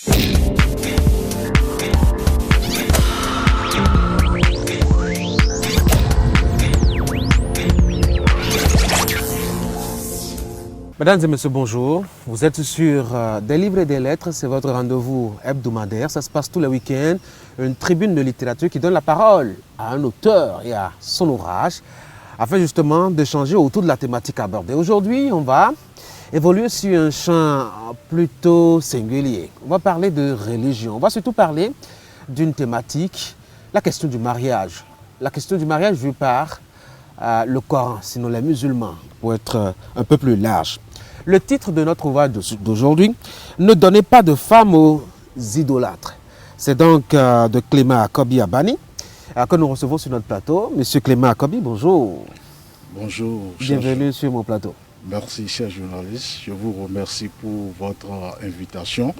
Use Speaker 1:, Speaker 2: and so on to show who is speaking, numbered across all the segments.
Speaker 1: Mesdames et messieurs, bonjour. Vous êtes sur Des livres et des lettres, c'est votre rendez-vous hebdomadaire. Ça se passe tous les week-ends. Une tribune de littérature qui donne la parole à un auteur et à son ouvrage, afin justement d'échanger autour de la thématique abordée. Aujourd'hui, on va évoluer sur un champ plutôt singulier. On va parler de religion. On va surtout parler d'une thématique, la question du mariage. La question du mariage vue par le Coran, sinon les musulmans, pour être un peu plus large. Le titre de notre ouvrage d'aujourd'hui, Ne donnez pas de femmes aux idolâtres. C'est donc de Clément Akobi Abani que nous recevons sur notre plateau. Monsieur Clément Akobi, bonjour.
Speaker 2: Bonjour.
Speaker 1: Bienvenue sur mon plateau.
Speaker 2: Merci, cher journaliste. Je vous remercie pour votre invitation.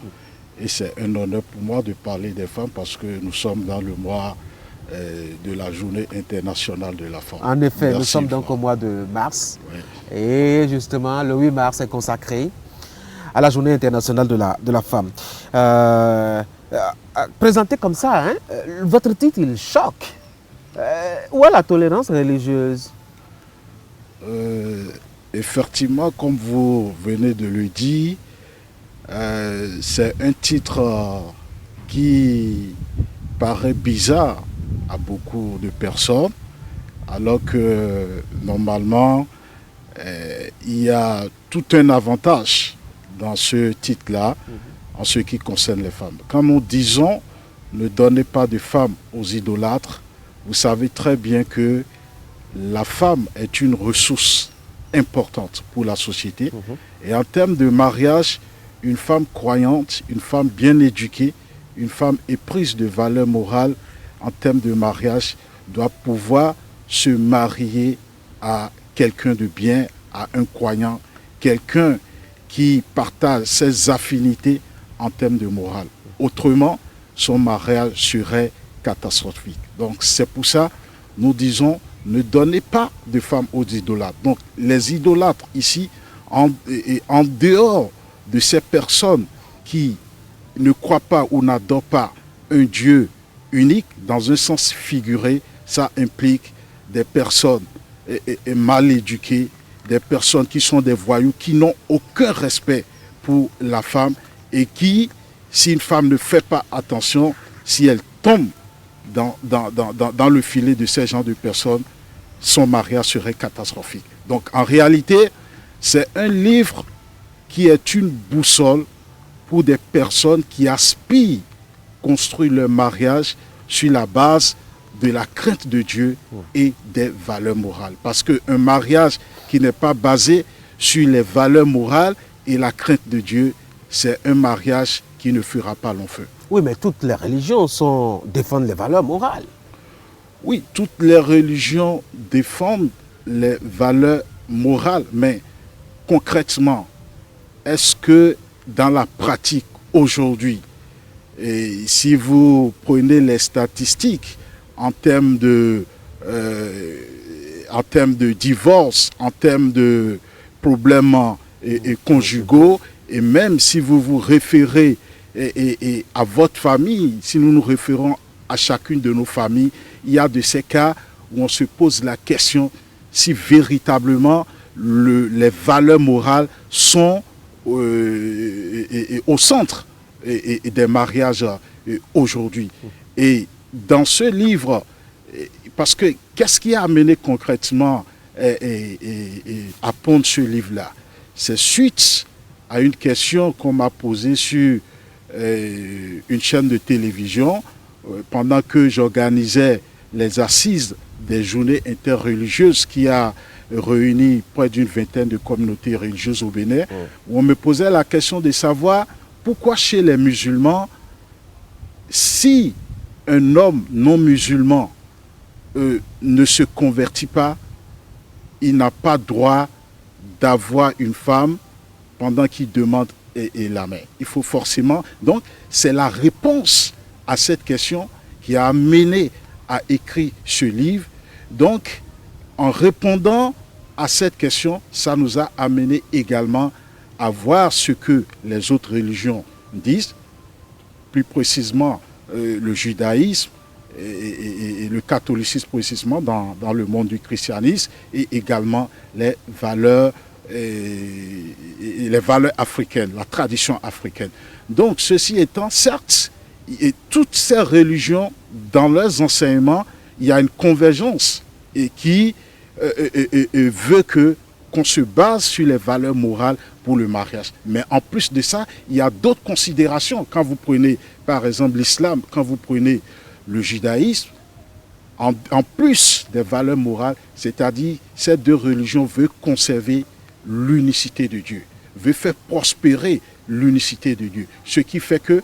Speaker 2: Et c'est un honneur pour moi de parler des femmes parce que nous sommes dans le mois de la journée internationale de la femme.
Speaker 1: En effet,
Speaker 2: Merci,
Speaker 1: nous sommes donc au mois de mars.
Speaker 2: Oui.
Speaker 1: Et justement, le 8 mars est consacré à la journée internationale de la femme. Présenté comme ça, votre titre, il choque. Où est la tolérance religieuse?
Speaker 2: Effectivement, comme vous venez de le dire, c'est un titre qui paraît bizarre à beaucoup de personnes, alors que normalement, il y a tout un avantage dans ce titre-là en ce qui concerne les femmes. Quand nous disons ne donnez pas de femmes aux idolâtres, vous savez très bien que la femme est une ressource importante pour la société. Et en termes de mariage, une femme croyante, une femme bien éduquée, une femme éprise de valeurs morales en termes de mariage doit pouvoir se marier à quelqu'un de bien, à un croyant, quelqu'un qui partage ses affinités en termes de morale. Autrement, son mariage serait catastrophique. Donc c'est pour ça nous disons ne donnez pas de femmes aux idolâtres. Donc les idolâtres ici, en dehors de ces personnes qui ne croient pas ou n'adorent pas un Dieu unique, dans un sens figuré, ça implique des personnes mal éduquées, des personnes qui sont des voyous, qui n'ont aucun respect pour la femme et qui, si une femme ne fait pas attention, si elle tombe dans le filet de ces genres de personnes, son mariage serait catastrophique. Donc en réalité, c'est un livre qui est une boussole pour des personnes qui aspirent à construire leur mariage sur la base de la crainte de Dieu et des valeurs morales. Parce qu'un mariage qui n'est pas basé sur les valeurs morales et la crainte de Dieu, c'est un mariage qui ne fera pas long feu.
Speaker 1: Oui, mais toutes les religions défendent les valeurs morales.
Speaker 2: Oui, toutes les religions défendent les valeurs morales, mais concrètement, est-ce que dans la pratique aujourd'hui, et si vous prenez les statistiques en termes de divorce, en termes de problèmes conjugaux, et même si vous vous référez à votre famille, si nous nous référons à chacune de nos familles, il y a de ces cas où on se pose la question si véritablement les valeurs morales sont au centre des mariages aujourd'hui. Et dans ce livre, parce que qu'est-ce qui a amené concrètement à pondre ce livre-là? C'est suite à une question qu'on m'a posée sur une chaîne de télévision pendant que j'organisais les assises des journées interreligieuses qui a réuni près d'une vingtaine de communautés religieuses au Bénin, où on me posait la question de savoir pourquoi chez les musulmans, si un homme non musulman ne se convertit pas, il n'a pas droit d'avoir une femme pendant qu'il demande la main. Il faut forcément... Donc, c'est la réponse à cette question qui a amené à écrire ce livre. Donc, en répondant à cette question, ça nous a amené également à voir ce que les autres religions disent. plus précisément le judaïsme et le catholicisme précisément dans le monde du christianisme, et également les valeurs africaines, la tradition africaine. Donc, ceci étant, certes, et toutes ces religions, dans leurs enseignements, il y a une convergence et qui veut qu'on se base sur les valeurs morales pour le mariage. Mais en plus de ça, il y a d'autres considérations. Quand vous prenez, par exemple, l'islam, quand vous prenez le judaïsme, en plus des valeurs morales, c'est-à-dire ces deux religions veulent conserver l'unicité de Dieu, veut faire prospérer l'unicité de Dieu. Ce qui fait que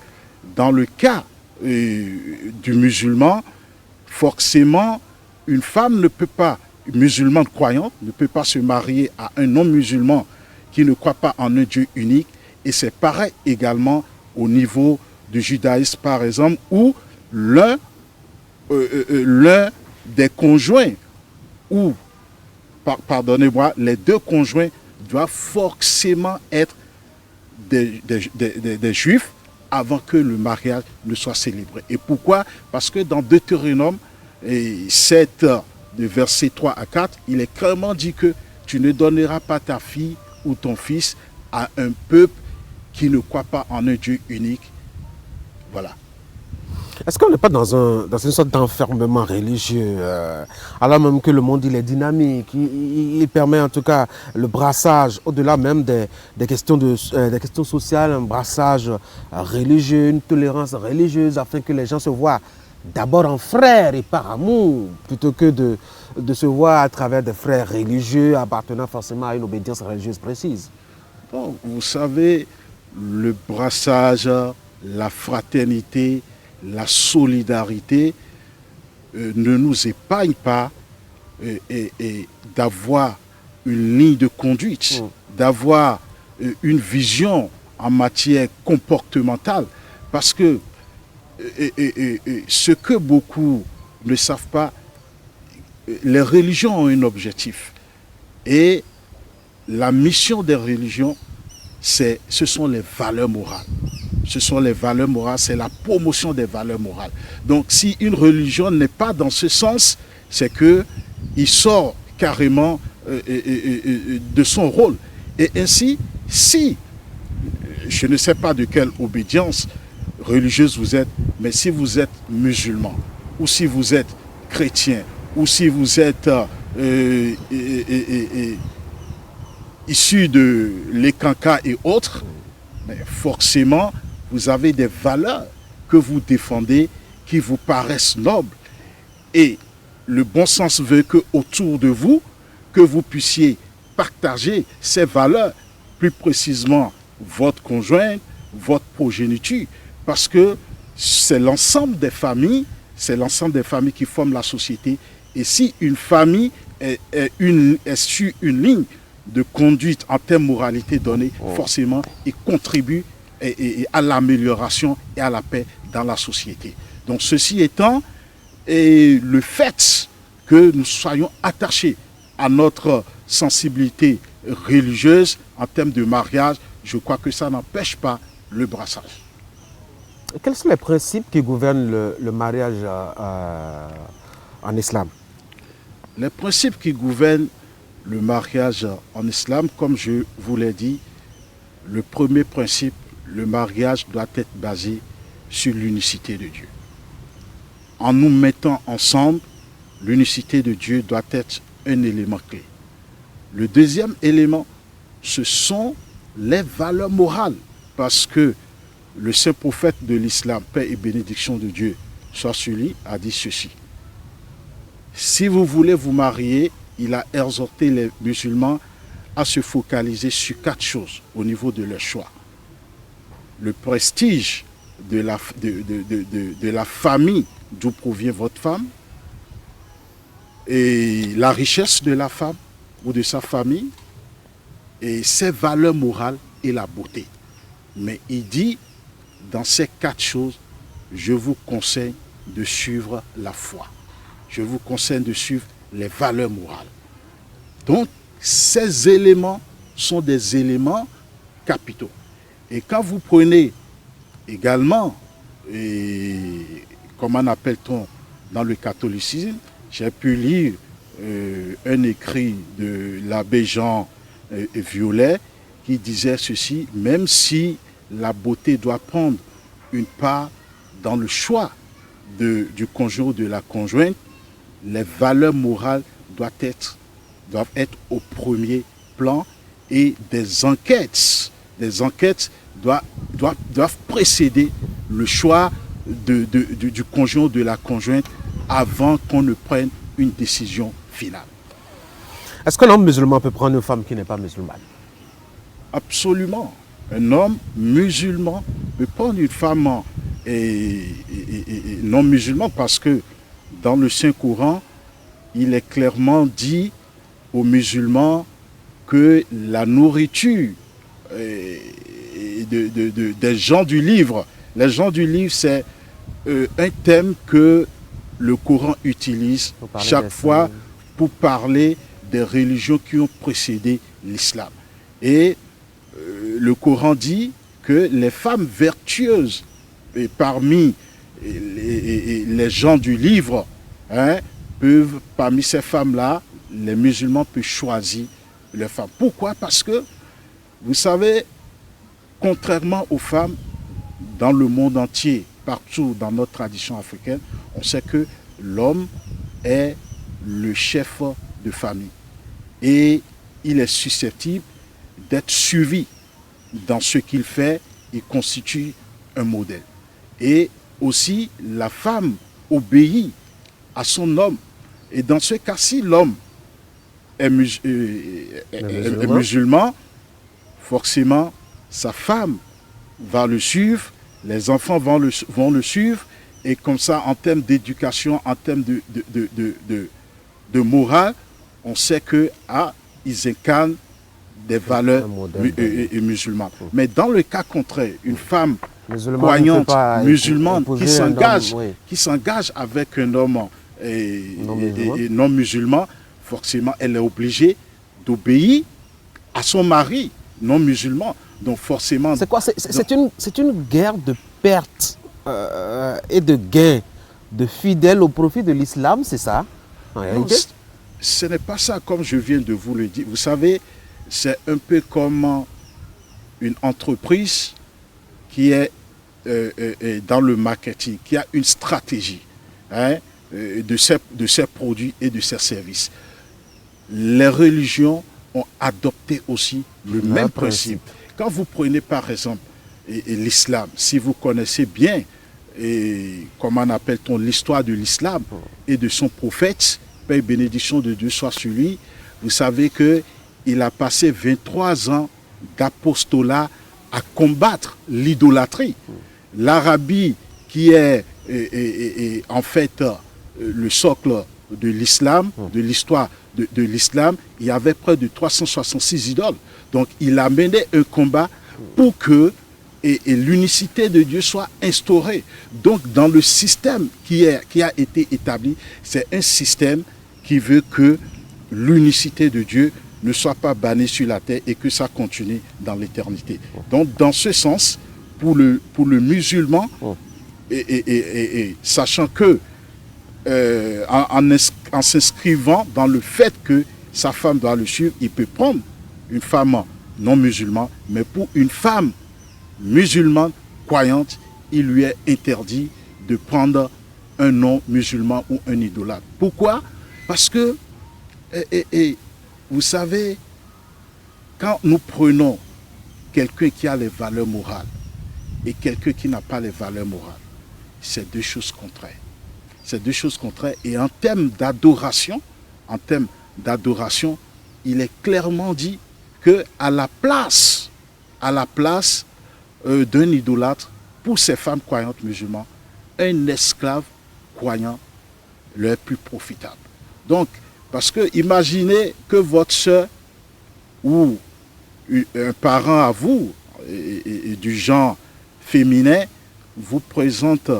Speaker 2: dans le cas du musulman, forcément, une femme ne peut pas, une musulmane croyante, ne peut pas se marier à un non-musulman qui ne croit pas en un Dieu unique. Et c'est pareil également au niveau du judaïsme, par exemple, où l'un des conjoints, ou, pardonnez-moi, les deux conjoints doivent forcément être des juifs avant que le mariage ne soit célébré. Et pourquoi? Parce que dans Deutéronome 7, de versets 3 à 4, il est clairement dit que tu ne donneras pas ta fille ou ton fils à un peuple qui ne croit pas en un Dieu unique. Voilà.
Speaker 1: Est-ce qu'on n'est pas dans une sorte d'enfermement religieux, alors même que le monde il est dynamique, il permet en tout cas le brassage, au-delà même des questions sociales, un brassage religieux, une tolérance religieuse, afin que les gens se voient d'abord en frères et par amour, plutôt que de se voir à travers des frères religieux appartenant forcément à une obédience religieuse précise.
Speaker 2: Bon, vous savez, le brassage, la fraternité, la solidarité ne nous épargne pas d'avoir une ligne de conduite, d'avoir une vision en matière comportementale. Parce que ce que beaucoup ne savent pas, les religions ont un objectif. Et la mission des religions, ce sont les valeurs morales. Ce sont les valeurs morales, c'est la promotion des valeurs morales. Donc si une religion n'est pas dans ce sens, c'est qu'il sort carrément de son rôle. Et ainsi, si, je ne sais pas de quelle obédience religieuse vous êtes, mais si vous êtes musulman, ou si vous êtes chrétien, ou si vous êtes issu de l'Ekanka et autres, mais forcément, vous avez des valeurs que vous défendez qui vous paraissent nobles. Et le bon sens veut qu'autour de vous, que vous puissiez partager ces valeurs, plus précisément votre conjoint, votre progéniture, parce que c'est l'ensemble des familles, qui forment la société. Et si une famille est sur une ligne de conduite en termes de moralité donnée, forcément, il contribue à l'amélioration et à la paix dans la société. Donc ceci étant, le fait que nous soyons attachés à notre sensibilité religieuse en termes de mariage, je crois que ça n'empêche pas le brassage.
Speaker 1: Quels sont les principes qui gouvernent le mariage en islam?
Speaker 2: Les principes qui gouvernent le mariage en islam, comme je vous l'ai dit, le premier principe, le mariage doit être basé sur l'unicité de Dieu. En nous mettant ensemble, l'unicité de Dieu doit être un élément clé. Le deuxième élément, ce sont les valeurs morales, parce que le saint prophète de l'islam, paix et bénédiction de Dieu soit sur lui, a dit ceci. Si vous voulez vous marier, il a exhorté les musulmans à se focaliser sur 4 choses au niveau de leur choix. Le prestige de la famille d'où provient votre femme, et la richesse de la femme ou de sa famille, et ses valeurs morales et la beauté. Mais il dit, dans ces 4 choses, je vous conseille de suivre la foi. Je vous conseille de suivre les valeurs morales. Donc, ces éléments sont des éléments capitaux. Et quand vous prenez également et comment appelle-t-on dans le catholicisme, j'ai pu lire un écrit de l'abbé Jean Violet qui disait ceci: même si la beauté doit prendre une part dans le choix du conjoint ou de la conjointe, les valeurs morales doivent être au premier plan, et des enquêtes doivent précéder le choix du conjoint ou de la conjointe avant qu'on ne prenne une décision finale.
Speaker 1: Est-ce qu'un homme musulman peut prendre une femme qui n'est pas musulmane?
Speaker 2: Absolument. Un homme musulman peut prendre une femme non musulmane, parce que dans le Saint-Coran, il est clairement dit aux musulmans que la nourriture des gens du livre, les gens du livre, c'est un thème que le Coran utilise chaque fois pour parler des religions qui ont précédé l'islam. Et le Coran dit que les femmes vertueuses parmi les gens du livre, peuvent, parmi ces femmes-là, les musulmans peuvent choisir les femmes. Pourquoi? Parce que, vous savez, contrairement aux femmes, dans le monde entier, partout dans notre tradition africaine, on sait que l'homme est le chef de famille. Et il est susceptible d'être suivi dans ce qu'il fait. Il constitue un modèle. Et aussi, la femme obéit à son homme. Et dans ce cas, si l'homme est musulman, forcément, sa femme va le suivre, les enfants vont le suivre, et comme ça, en termes d'éducation, en termes de morale, on sait que ils incarnent des valeurs musulmanes. Mais dans le cas contraire, une femme croyante musulmane qui s'engage avec un homme non musulman, forcément, elle est obligée d'obéir à son mari non musulman. Donc forcément...
Speaker 1: C'est quoi? C'est une guerre de perte et de gain de fidèles au profit de l'islam, c'est ça?
Speaker 2: Non, ce n'est pas ça, comme je viens de vous le dire. Vous savez, c'est un peu comme une entreprise qui est dans le marketing, qui a une stratégie de ses produits et de ses services. Les religions ont adopté aussi le même principe. Quand vous prenez par exemple l'islam, si vous connaissez bien, comment appelle-t-on, l'histoire de l'islam et de son prophète, paix et bénédiction de Dieu soit sur lui, vous savez qu'il a passé 23 ans d'apostolat à combattre l'idolâtrie. L'Arabie, qui est en fait le socle de l'islam, de l'histoire de l'islam, il y avait près de 366 idoles. Donc il a mené un combat pour que l'unicité de Dieu soit instaurée. Donc dans le système qui a été établi, c'est un système qui veut que l'unicité de Dieu ne soit pas bannie sur la terre et que ça continue dans l'éternité. Donc dans ce sens, pour le musulman, sachant que en s'inscrivant dans le fait que sa femme doit le suivre, il peut prendre une femme non musulmane, mais pour une femme musulmane croyante, il lui est interdit de prendre un non musulman ou un idolâtre. Pourquoi? Parce que, vous savez, quand nous prenons quelqu'un qui a les valeurs morales et quelqu'un qui n'a pas les valeurs morales, c'est deux choses contraires. C'est deux choses contraires. Et en termes d'adoration, il est clairement dit que à la place d'un idolâtre, pour ces femmes croyantes musulmanes, un esclave croyant leur est plus profitable. Donc, parce que imaginez que votre soeur ou un parent à vous, et du genre féminin, vous présente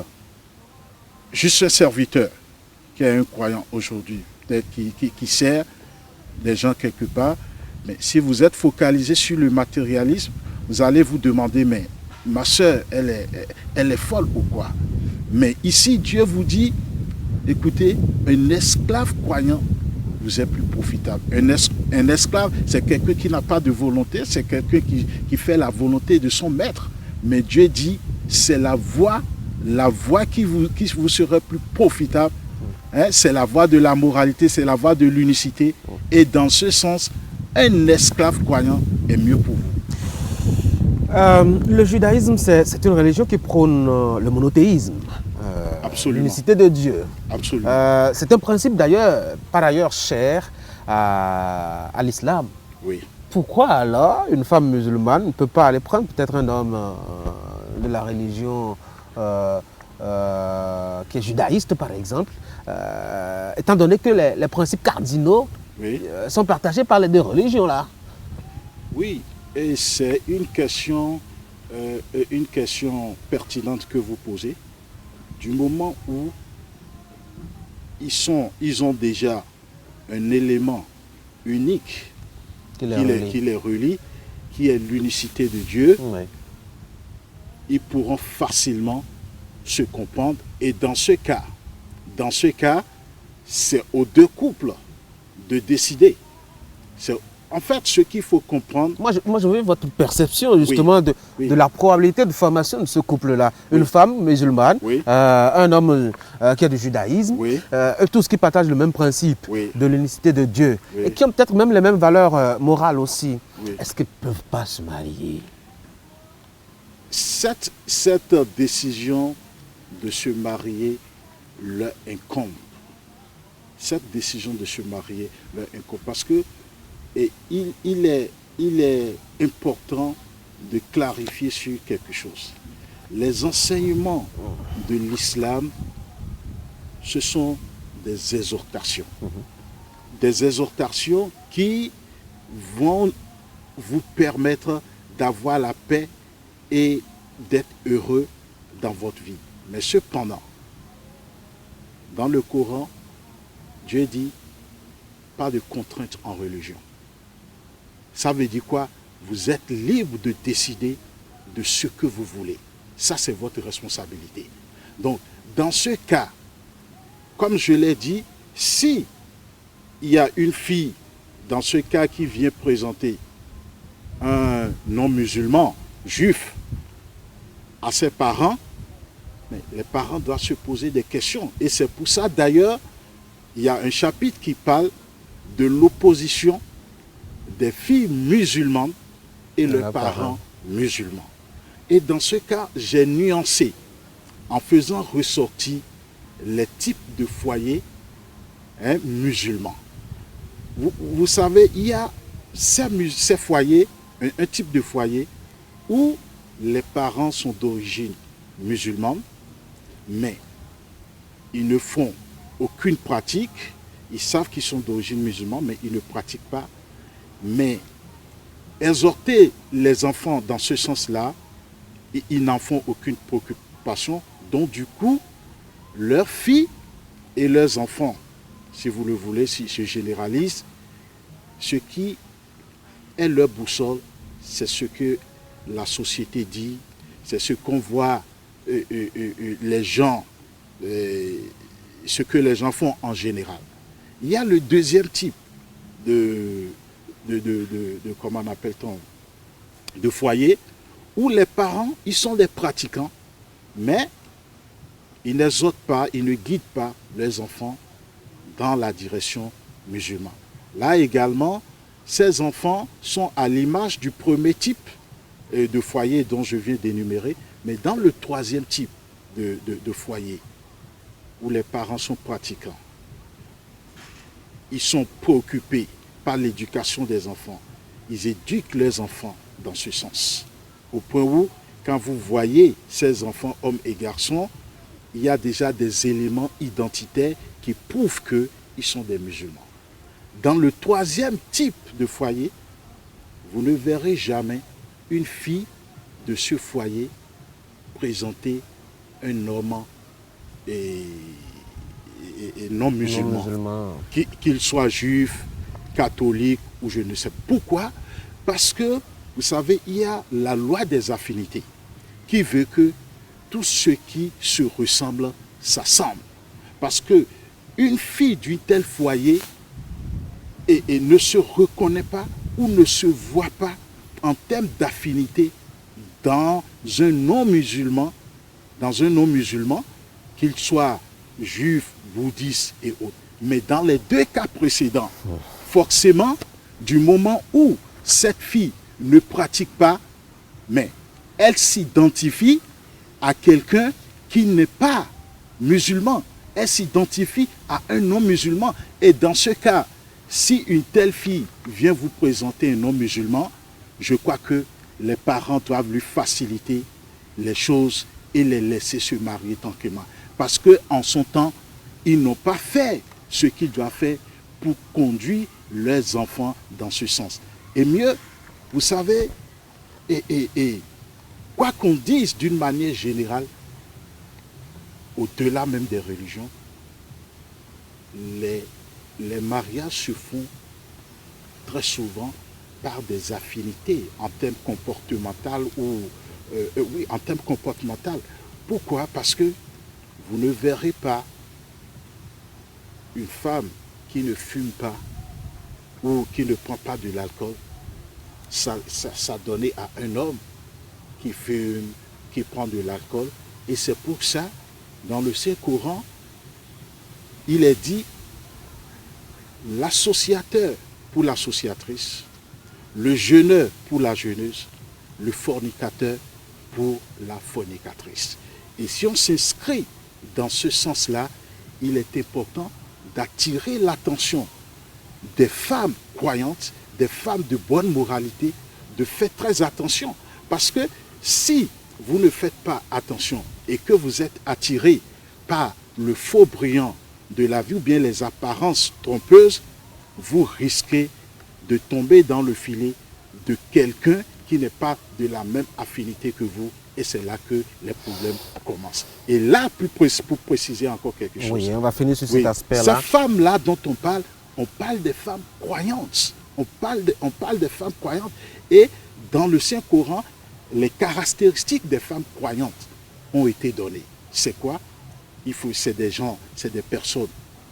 Speaker 2: juste un serviteur qui est un croyant aujourd'hui, peut-être qui sert des gens quelque part. Mais si vous êtes focalisé sur le matérialisme, vous allez vous demander, mais ma soeur, elle est folle ou quoi? Mais ici, Dieu vous dit, écoutez, un esclave croyant vous est plus profitable. Un esclave, c'est quelqu'un qui n'a pas de volonté, c'est quelqu'un qui fait la volonté de son maître. Mais Dieu dit, c'est la voie qui vous serait plus profitable. Hein, c'est la voie de la moralité, c'est la voie de l'unicité. Et dans ce sens, un esclave croyant est mieux pour vous.
Speaker 1: Le judaïsme, c'est une religion qui prône le monothéisme,
Speaker 2: Absolument.
Speaker 1: l'unicité de Dieu.
Speaker 2: Absolument.
Speaker 1: C'est un principe d'ailleurs, par ailleurs cher à l'islam.
Speaker 2: Oui.
Speaker 1: Pourquoi alors une femme musulmane ne peut pas aller prendre peut-être un homme de la religion qui est judaïste par exemple, étant donné que les principes cardinaux sont partagés par les deux religions là?
Speaker 2: Oui, et c'est une question pertinente que vous posez. Du moment où ils ont déjà un élément unique qui les relie, qui est l'unicité de Dieu,
Speaker 1: Oui.
Speaker 2: ils pourront facilement se comprendre. Et dans ce cas, c'est aux deux couples de décider. En fait, ce qu'il faut comprendre...
Speaker 1: Moi, je veux votre perception justement de la probabilité de formation de ce couple-là.
Speaker 2: Oui.
Speaker 1: Une femme musulmane,
Speaker 2: Oui.
Speaker 1: Un homme qui a du judaïsme,
Speaker 2: Oui.
Speaker 1: tous qui partagent le même principe de l'unicité de Dieu
Speaker 2: Oui.
Speaker 1: et qui ont peut-être même les mêmes valeurs morales aussi.
Speaker 2: Oui.
Speaker 1: Est-ce qu'ils ne peuvent pas se marier?
Speaker 2: Cette décision de se marier leur incombe. Cette décision de se marier leur incombe. Parce que il est important de clarifier sur quelque chose. Les enseignements de l'islam, ce sont des exhortations. Des exhortations qui vont vous permettre d'avoir la paix et d'être heureux dans votre vie. Mais cependant, dans le Coran, Dieu dit pas de contraintes en religion. Ça veut dire quoi? Vous êtes libre de décider de ce que vous voulez. Ça, c'est votre responsabilité. Donc, dans ce cas, comme je l'ai dit, si il y a une fille, dans ce cas, qui vient présenter un non-musulman, juif, à ses parents, mais les parents doivent se poser des questions. Et c'est pour ça, d'ailleurs, il y a un chapitre qui parle de l'opposition des filles musulmanes et leurs parents musulmans. Et dans ce cas, j'ai nuancé en faisant ressortir les types de foyers musulmans. Vous savez, il y a ces foyers, un type de foyer où les parents sont d'origine musulmane, mais ils ne font aucune pratique. Ils savent qu'ils sont d'origine musulmane, mais ils ne pratiquent pas. Mais exhorter les enfants dans ce sens-là, ils n'en font aucune préoccupation. Donc du coup, leurs filles et leurs enfants, si vous le voulez, si je généralise, ce qui est leur boussole, c'est ce que la société dit, c'est ce qu'on voit les gens, ce que les gens font en général. Il y a le deuxième type comment appelle-t-on, de foyer, où les parents, ils sont des pratiquants, mais ils n'exhortent pas, ils ne guident pas les enfants dans la direction musulmane. Là également, ces enfants sont à l'image du premier type de foyer dont je viens d'énumérer, mais dans le troisième type de foyer, où les parents sont pratiquants, ils sont préoccupés par l'éducation des enfants. Ils éduquent leurs enfants dans ce sens. Au point où, quand vous voyez ces enfants, hommes et garçons, il y a déjà des éléments identitaires qui prouvent qu'ils sont des musulmans. Dans le troisième type de foyer, vous ne verrez jamais une fille de ce foyer présenter un homme non musulman, qu'il soit juif, catholique ou je ne sais pourquoi. Parce que, vous savez, il y a la loi des affinités. qui veut que tout ce qui se ressemble s'assemble. Parce que une fille d'un tel foyer et ne se reconnaît pas ou ne se voit pas en termes d'affinité dans un non-musulman, qu'il soit juif, bouddhiste et autres. Mais dans les deux cas précédents, forcément, du moment où cette fille ne pratique pas, mais elle s'identifie à quelqu'un qui n'est pas musulman. Elle s'identifie à un non-musulman. Et dans ce cas, si une telle fille vient vous présenter un non-musulman, je crois que les parents doivent lui faciliter les choses et les laisser se marier tranquillement. Parce qu'en son temps, ils n'ont pas fait ce qu'ils doivent faire pour conduire leurs enfants dans ce sens. Et mieux, vous savez, quoi qu'on dise d'une manière générale, au-delà même des religions, les mariages se font très souvent par des affinités en termes comportementaux en termes comportementaux. Pourquoi? Parce que vous ne verrez pas une femme qui ne fume pas ou qui ne prend pas de l'alcool s'adonner à un homme qui fume, qui prend de l'alcool. Et c'est pour ça, dans le Saint-Coran, il est dit l'associateur pour l'associatrice, le jeûneur pour la jeûneuse, le fornicateur pour la fornicatrice. Et si on s'inscrit dans ce sens-là, il est important d'attirer l'attention des femmes croyantes, des femmes de bonne moralité, de faire très attention. Parce que si vous ne faites pas attention et que vous êtes attiré par le faux brillant de la vie ou bien les apparences trompeuses, vous risquez de tomber dans le filet de quelqu'un qui n'est pas de la même affinité que vous. Et c'est là que les problèmes commencent. Et là, pour préciser encore quelque chose.
Speaker 1: Oui, on va finir sur cet aspect-là.
Speaker 2: Ces femmes-là dont on parle des femmes croyantes. On parle des femmes croyantes. Et dans le Saint-Coran, les caractéristiques des femmes croyantes ont été données. C'est quoi? C'est des personnes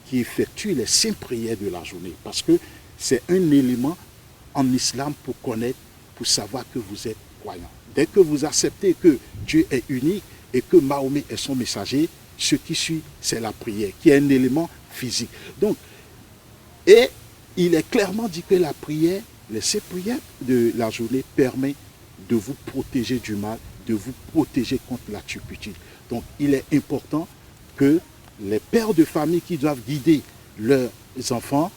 Speaker 2: qui effectuent les 5 prières de la journée. Parce que c'est un élément en islam pour connaître, pour savoir que vous êtes croyant. Dès que vous acceptez que Dieu est unique et que Mahomet est son messager, ce qui suit, c'est la prière, qui est un élément physique. Donc, et il est clairement dit que la prière, les 5 prières de la journée permet de vous protéger du mal, de vous protéger contre la turpitude. Donc, il est important que les pères de famille qui doivent guider leurs enfants,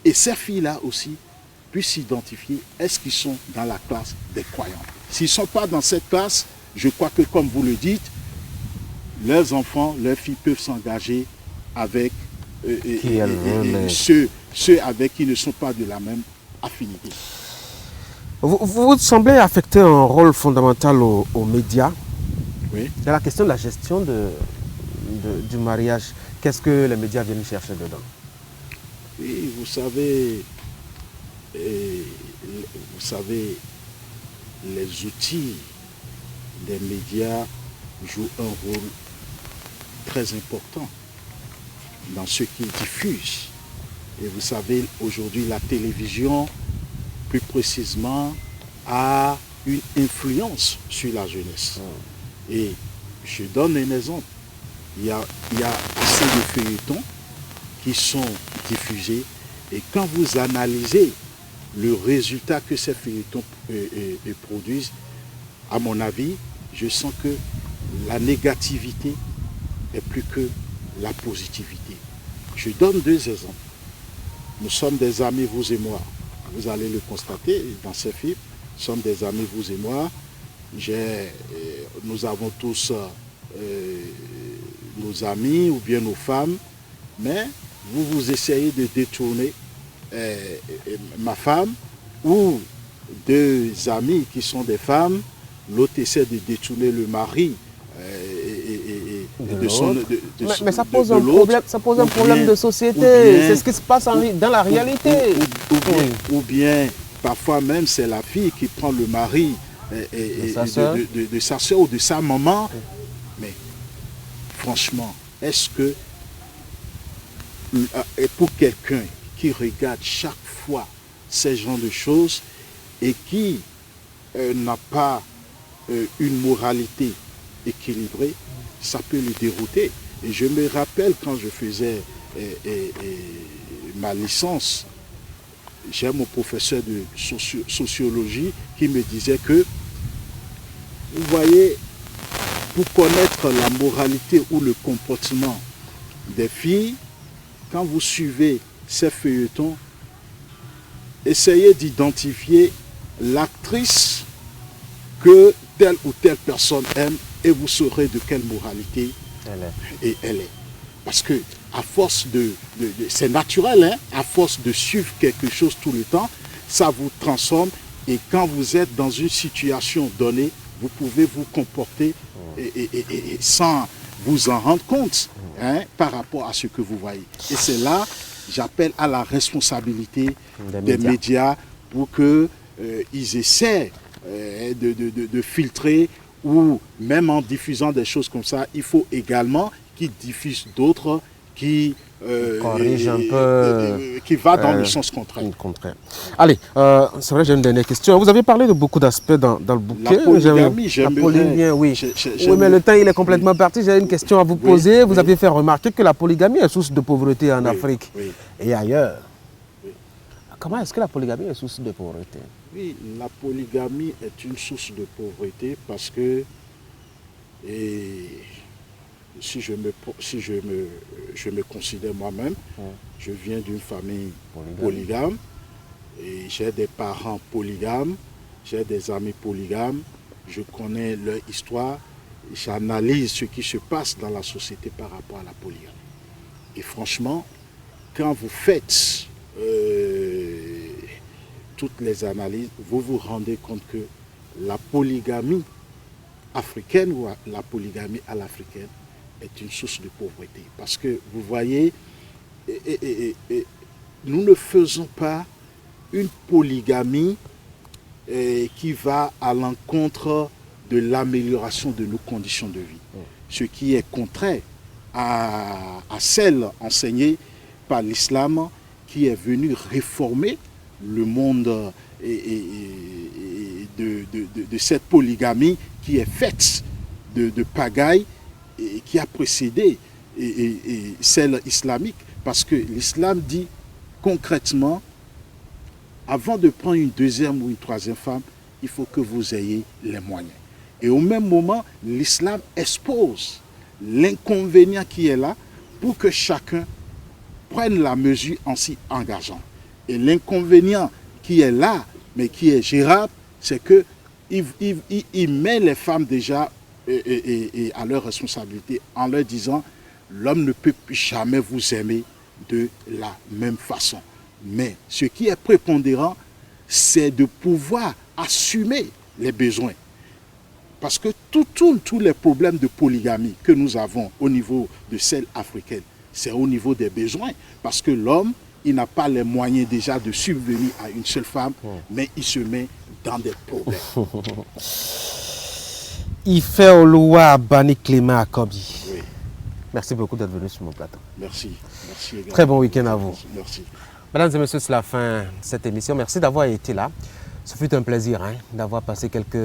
Speaker 2: et ces filles-là aussi, puissent s'identifier, est-ce qu'ils sont dans la classe des croyants? S'ils ne sont pas dans cette classe, je crois que, comme vous le dites, leurs enfants, leurs filles peuvent s'engager avec ceux avec qui ne sont pas de la même affinité.
Speaker 1: Vous semblez affecter un rôle fondamental aux médias.
Speaker 2: Oui.
Speaker 1: Dans la question de la gestion du mariage, qu'est-ce que les médias viennent chercher dedans?
Speaker 2: Oui, vous savez, les outils des médias jouent un rôle très important dans ce qu'ils diffusent. Et vous savez, aujourd'hui, la télévision, plus précisément, a une influence sur la jeunesse. Et je donne un exemple. Il y a assez de feuilletons qui sont diffusés. Et quand vous analysez le résultat que ces feuilletons produisent, à mon avis, je sens que la négativité est plus que la positivité. Je donne 2 exemples. Nous sommes des amis, vous et moi. Vous allez le constater dans ces films. Nous sommes des amis, vous et moi. Nous avons tous nos amis ou bien nos femmes. Mais vous essayez de détourner ma femme ou 2 amis qui sont des femmes. L'autre essaie de détourner le mari
Speaker 1: mais ça pose un problème, problème de société. C'est ce qui se passe dans la réalité.
Speaker 2: Ou bien, parfois même, c'est la fille qui prend le mari de sa soeur ou de sa maman. Mais franchement, est-ce que pour quelqu'un qui regarde chaque fois ces genres de choses et qui n'a pas une moralité équilibrée, ça peut le dérouter. Et je me rappelle quand je faisais ma licence, j'ai mon professeur de sociologie qui me disait que, vous voyez, pour connaître la moralité ou le comportement des filles, quand vous suivez ces feuilletons, essayez d'identifier l'actrice que telle ou telle personne aime et vous saurez de quelle moralité elle est. Parce que à force c'est naturel, hein, à force de suivre quelque chose tout le temps, ça vous transforme et quand vous êtes dans une situation donnée, vous pouvez vous comporter et sans vous en rendre compte, hein, par rapport à ce que vous voyez. Et c'est là, j'appelle à la responsabilité des médias pour qu'ils essaient de filtrer, ou même en diffusant des choses comme ça, il faut également qu'ils diffusent d'autres qui
Speaker 1: corrige un peu,
Speaker 2: qui va dans le sens contraire.
Speaker 1: Allez, c'est vrai, j'ai une dernière question. Vous avez parlé de beaucoup d'aspects dans le bouquet.
Speaker 2: La polygamie, j'aimerais.
Speaker 1: Oui, mais le temps il est complètement parti. J'ai une question à vous poser. Vous aviez fait remarquer que la polygamie est source de pauvreté en Afrique et ailleurs. Comment est-ce que la polygamie est source de pauvreté?
Speaker 2: Oui, la polygamie est une source de pauvreté parce que si je me considère moi-même, je viens d'une famille polygame et j'ai des parents polygames, j'ai des amis polygames, je connais leur histoire, j'analyse ce qui se passe dans la société par rapport à la polygamie. Et franchement, quand vous faites toutes les analyses, vous vous rendez compte que la polygamie africaine ou la polygamie à l'africaine est une source de pauvreté. Parce que vous voyez, nous ne faisons pas une polygamie qui va à l'encontre de l'amélioration de nos conditions de vie. Ce qui est contraire à celle enseignée par l'islam qui est venu réformer le monde de cette polygamie qui est faite de pagaille et qui a précédé celle islamique. Parce que l'islam dit concrètement, avant de prendre une deuxième ou une troisième femme, il faut que vous ayez les moyens. Et au même moment, l'islam expose l'inconvénient qui est là pour que chacun prenne la mesure en s'y engageant. Et l'inconvénient qui est là, mais qui est gérable, c'est qu'il met les femmes déjà à leur responsabilité en leur disant l'homme ne peut jamais vous aimer de la même façon. Mais ce qui est prépondérant, c'est de pouvoir assumer les besoins. Parce que tous les problèmes de polygamie que nous avons au niveau de celle africaine, c'est au niveau des besoins. Parce que l'homme, il n'a pas les moyens déjà de subvenir à une seule femme, mais il se met dans des problèmes.
Speaker 1: Il fait au loi Bani Clément à Kobi.
Speaker 2: Oui.
Speaker 1: Merci beaucoup d'être venu sur mon plateau.
Speaker 2: Merci. Merci également.
Speaker 1: Très bon week-end à vous.
Speaker 2: Merci.
Speaker 1: Mesdames et messieurs, c'est la fin de cette émission. Merci d'avoir été là. Ce fut un plaisir d'avoir passé quelques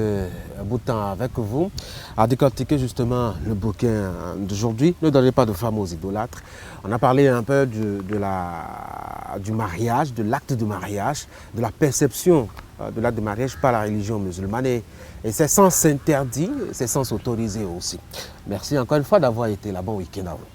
Speaker 1: bouts de temps avec vous à décortiquer justement le bouquin d'aujourd'hui. Ne donnez pas de femmes aux idolâtres. On a parlé un peu du mariage, de l'acte de mariage, de la perception de l'acte de mariage par la religion musulmane. Et c'est sans interdit, c'est sans autoriser aussi. Merci encore une fois d'avoir été là. Bon week-end à vous.